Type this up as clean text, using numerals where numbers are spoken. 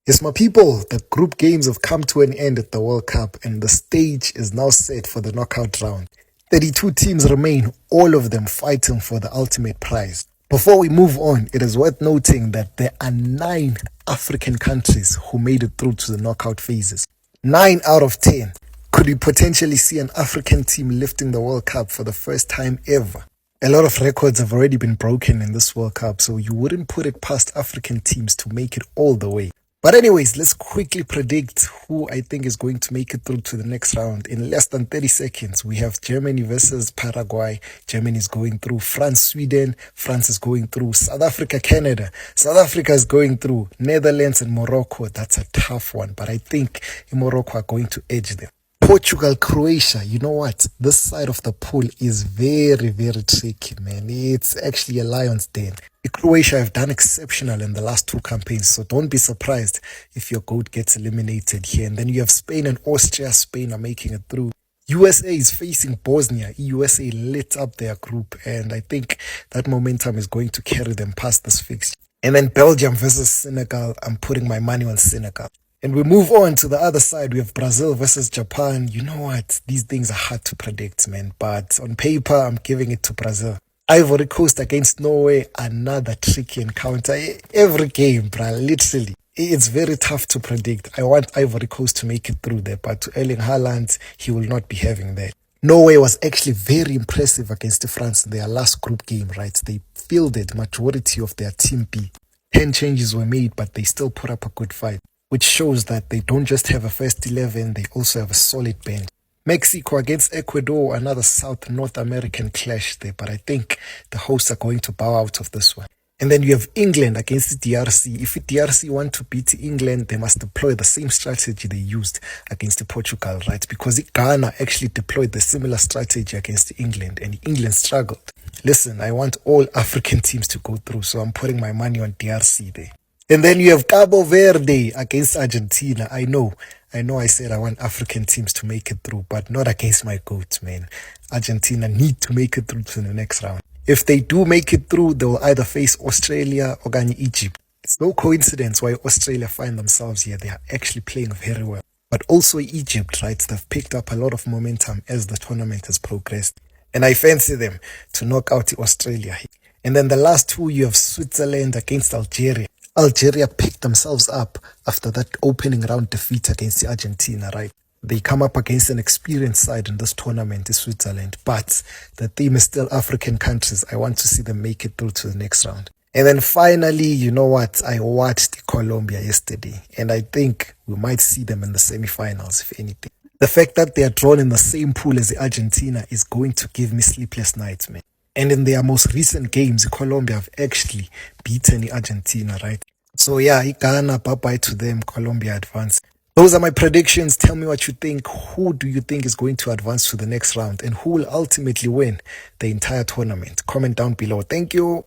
Yes, my people, the group games have come to an end at the World Cup and the stage is now set for the knockout round. 32 teams remain, all of them fighting for the ultimate prize. Before we move on, it is worth noting that there are 9 African countries who made it through to the knockout phases. 9 out of 10. Could we potentially see an African team lifting the World Cup for the first time ever? A lot of records have already been broken in this World Cup, so you wouldn't put it past African teams to make it all the way. But anyways, let's quickly predict who I think is going to make it through to the next round. In less than 30 seconds, we have Germany versus Paraguay. Germany is going through. France, Sweden. France is going through. South Africa, Canada. South Africa is going through. Netherlands and Morocco. That's a tough one, but I think Morocco are going to edge them. Portugal, Croatia. You know what? This side of the pool is very, very tricky, man. It's actually a lion's den. Croatia have done exceptional in the last 2 campaigns, so don't be surprised if your goat gets eliminated here. And then you have Spain and Austria. Spain are making it through. USA is facing Bosnia. USA lit up their group, and I think that momentum is going to carry them past this fixture. And then Belgium versus Senegal. I'm putting my money on Senegal. And we move on to the other side. We have Brazil versus Japan. You know what? These things are hard to predict, man. But on paper, I'm giving it to Brazil. Ivory Coast against Norway, another tricky encounter. Every game, bruh, literally. It's very tough to predict. I want Ivory Coast to make it through there, but to Erling Haaland, he will not be having that. Norway was actually very impressive against France in their last group game, right? They fielded majority of their team B. 10 changes were made, but they still put up a good fight, which shows that they don't just have a first 11, they also have a solid bench. Mexico against Ecuador, another South-North American clash there, but I think the hosts are going to bow out of this one. And then you have England against DRC. If DRC want to beat England, they must deploy the same strategy they used against Portugal, right? Because Ghana actually deployed the similar strategy against England, and England struggled. Listen, I want all African teams to go through, so I'm putting my money on DRC there. And then you have Cabo Verde against Argentina. I know I said I want African teams to make it through, but not against my goats, man. Argentina need to make it through to the next round. If they do make it through, they will either face Australia or Egypt. It's no coincidence why Australia find themselves here. They are actually playing very well. But also Egypt, right? They've picked up a lot of momentum as the tournament has progressed. And I fancy them to knock out Australia. And then the last 2, you have Switzerland against Algeria. Algeria picked themselves up after that opening round defeat against Argentina, right? They come up against an experienced side in this tournament, is Switzerland. But the theme is still African countries. I want to see them make it through to the next round. And then finally, you know what? I watched Colombia yesterday, and I think we might see them in the semifinals, if anything. The fact that they are drawn in the same pool as Argentina is going to give me sleepless nights, man. And in their most recent games, Colombia have actually beaten Argentina, right? So yeah, Ghana, bye-bye to them. Colombia advance. Those are my predictions. Tell me what you think. Who do you think is going to advance to the next round? And who will ultimately win the entire tournament? Comment down below. Thank you.